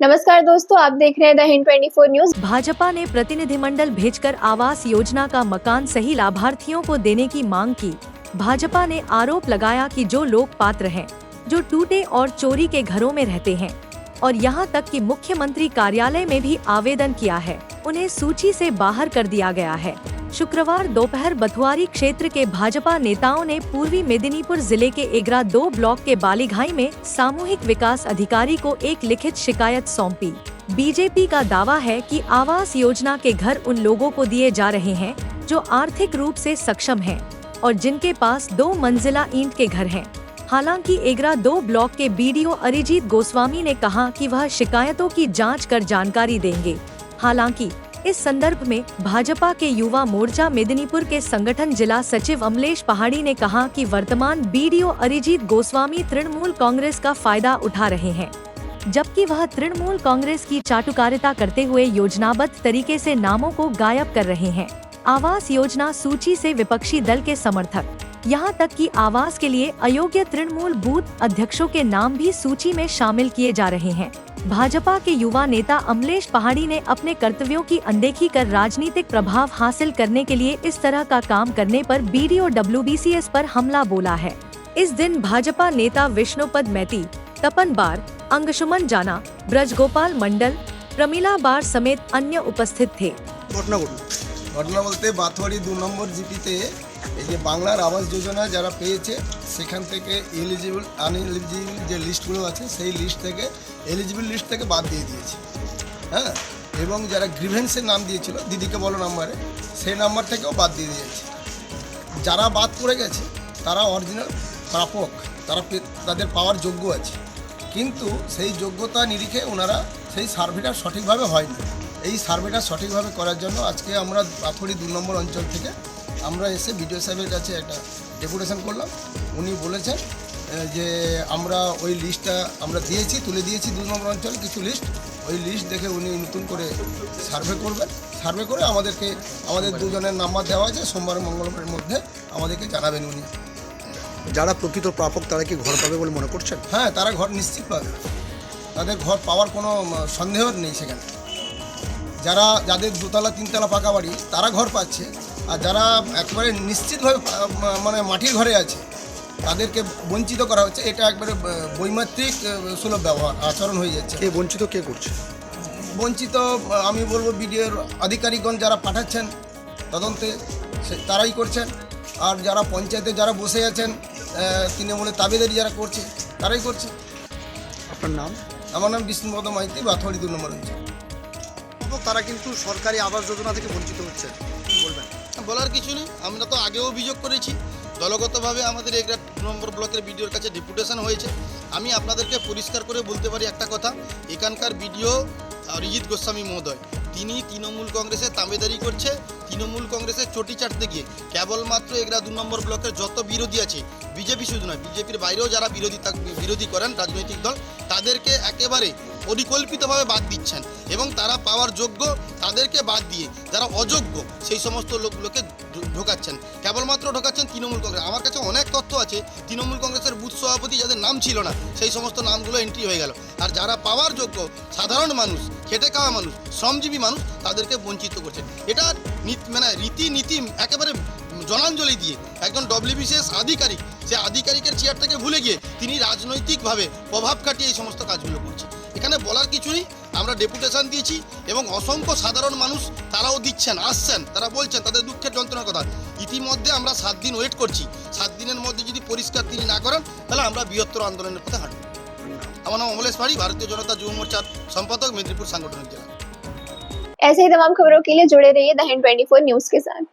नमस्कार दोस्तों, आप देख रहे हैं द हिंद 24 न्यूज। भाजपा ने प्रतिनिधिमंडल भेजकर आवास योजना का मकान सही लाभार्थियों को देने की मांग की। भाजपा ने आरोप लगाया कि जो लोग पात्र हैं, जो टूटे और चोरी के घरों में रहते हैं और यहां तक कि मुख्यमंत्री कार्यालय में भी आवेदन किया है, उन्हें सूची से बाहर कर दिया गया है। शुक्रवार दोपहर बथुआरी क्षेत्र के भाजपा नेताओं ने पूर्वी मेदिनीपुर जिले के एगरा 2 ब्लॉक के बालीघाई में सामूहिक विकास अधिकारी को एक लिखित शिकायत सौंपी। बीजेपी का दावा है कि आवास योजना के घर उन लोगों को दिए जा रहे हैं जो आर्थिक रूप से सक्षम हैं और जिनके पास 2 मंजिला ईंट के घर हैं। हालांकि एगरा 2 ब्लॉक के बीडीओ अरिजीत गोस्वामी ने कहा कि वह शिकायतों की जांच कर जानकारी देंगे। हालांकि इस संदर्भ में भाजपा के युवा मोर्चा मेदिनीपुर के संगठन जिला सचिव अमलेश पहाड़ी ने कहा कि वर्तमान बीडीओ अरिजीत गोस्वामी तृणमूल कांग्रेस का फायदा उठा रहे हैं, जबकि वह तृणमूल कांग्रेस की चाटुकारिता करते हुए योजनाबद्ध तरीके से नामों को गायब कर रहे हैं। आवास योजना सूची से विपक्षी दल के समर्थक, यहाँ तक कि आवास के लिए अयोग्य तृणमूल बूथ अध्यक्षों के नाम भी सूची में शामिल किए जा रहे हैं। भाजपा के युवा नेता अमलेश पहाड़ी ने अपने कर्तव्यों की अनदेखी कर राजनीतिक प्रभाव हासिल करने के लिए इस तरह का काम करने पर बीडीओ WBCS पर हमला बोला है। इस दिन भाजपा नेता विष्णुपद मैती, तपन बार, अंगशुमन जाना, ब्रजगोपाल मंडल, प्रमिला बार समेत अन्य उपस्थित थे। ঘটনা বলতে বাথুয়ারি 2 নম্বর জিপিতে এই যে বাংলার আবাস যোজনা যারা পেয়েছে সেখান থেকে এলিজিবল আনএলিজিবল যে লিস্টগুলো আছে সেই লিস্ট থেকে এলিজিবল লিস্ট থেকে বাদ দিয়ে দিয়েছে। হ্যাঁ, এবং যারা গ্রিভেন্সের নাম দিয়েছিল দিদিকে বলো নাম্বারে, সেই নাম্বার থেকেও বাদ দিয়ে দিয়েছে। যারা বাদ পড়ে গেছে তারা অরিজিনাল প্রাপক, তাদের পাওয়ার যোগ্য আছে, কিন্তু সেই যোগ্যতা নিরিখে ওনারা সেই সার্ভেটা সঠিকভাবে হয়নি। এই সার্ভেটা সঠিকভাবে করার জন্য আজকে আমরা বাথুয়ারি 2 নম্বর অঞ্চল থেকে আমরা এসে বিডিও সাহেবের কাছে একটা ডেপুটেশন করলাম। উনি বলেছেন যে আমরা ওই লিস্টটা আমরা তুলে দিয়েছি 2 নম্বর অঞ্চলে কিছু লিস্ট, ওই লিস্ট দেখে উনি নতুন করে সার্ভে করবেন। সার্ভে করে আমাদের দুজনের নাম্বার দেওয়া আছে, সোমবার মঙ্গলবারের মধ্যে আমাদেরকে জানাবেন উনি। যারা প্রকৃত প্রাপক তারা কি ঘর পাবে বলে মনে করছেন? হ্যাঁ, তারা ঘর নিশ্চিত পাবে, তাদের ঘর পাওয়ার কোনো সন্দেহ নেই। সেখানে যাদের 2 তলা 3 তলা পাকা বাড়ি তারা ঘর পাচ্ছে, আর যারা একেবারে নিশ্চিতভাবে মানে মাটির ঘরে আছে তাদেরকে বঞ্চিত করা হচ্ছে। এটা একবারে বৈমাত্রিক সুলভ ব্যবহার আচরণ হয়ে যাচ্ছে। কে বঞ্চিত, কে করছে? বঞ্চিত আমি বলবো বিডিওর আধিকারিকগণ যারা পাঠাচ্ছেন তদন্তে তারাই করছেন, আর যারা পঞ্চায়েতে যারা বসে আছেন তৃণমূলের তাবেদারি যারা করছে তারাই করছে। আপনার নাম? আমার নাম বিষ্ণুপদ মাইতি, বাথুয়ারি 2 নম্বর অঞ্চল। তারা কিন্তু সরকারি আবাস যোজনা থেকে বঞ্চিত হচ্ছে, কি বলবেন? বলার কিছু নেই, আমরা তো আগেও অভিযোগ করেছি। দলগতভাবে আমাদের এগরা 2 নম্বর ব্লকের বিডিওর কাছে ডেপুটেশন হয়েছে। আমি আপনাদেরকে পরিষ্কার করে বলতে পারি একটা কথা, এখানকার বিডিও অরিজিৎ গোস্বামী মহোদয় তিনি তৃণমূল কংগ্রেসের তাবেদারি করছে, তৃণমূল কংগ্রেসের চটি চাটতে গিয়ে কেবলমাত্র এগরা 2 নম্বর ব্লকের যত বিরোধী আছে, বিজেপি শুধু নয়, বিজেপির বাইরেও যারা বিরোধী করেন রাজনৈতিক দল, তাদেরকে একেবারে পরিকল্পিতভাবে বাদ দিচ্ছেন এবং তারা পাওয়ার যোগ্য তাদেরকে বাদ দিয়ে যারা অযোগ্য সেই সমস্ত লোকগুলোকে ঢোকাচ্ছেন, কেবলমাত্র ঢোকাচ্ছেন তৃণমূল কংগ্রেস। আমার কাছে অনেক তথ্য আছে, তৃণমূল কংগ্রেসের বুথ সভাপতি যাদের নাম ছিল না সেই সমস্ত নামগুলো এন্ট্রি হয়ে গেল, আর যারা পাওয়ার যোগ্য সাধারণ মানুষ, খেটে খাওয়া মানুষ, শ্রমজীবী মানুষ তাদেরকে বঞ্চিত করছে। এটা মানে রীতিনীতি একেবারে জনাঞ্জলি দিয়ে একজন WBCS আধিকারিক, সে আধিকারিকের চেয়ার থেকে ভুলে গিয়ে তিনি রাজনৈতিকভাবে প্রভাব খাটিয়ে এই সমস্ত কাজগুলো করছে। এখানে বলার কিছু নেই, আমরা ডেপুটেশন দিয়েছি এবং অসংখ্য সাধারণ মানুষ তারাও দিচ্ছেন, আসছেন, তারা বলছেন তাদের দুঃখের যন্ত্রণার কথা। ইতিমধ্যে আমরা 7 দিন ওয়েট করছি, 7 দিনের মধ্যে যদি পরিষ্কার তিনি না করেন তাহলে আমরা বৃহত্তর আন্দোলনের পথে হাঁটব। আমার নাম অমলেশ পাড়ি, ভারতীয় জনতা যুব মোর্চার সম্পাদক, মেদিনীপুর সাংগঠনিক জেলা। ऐसे ही तमाम खबरों के लिए जुड़े रहिए द हिंद 24 न्यूज के साथ।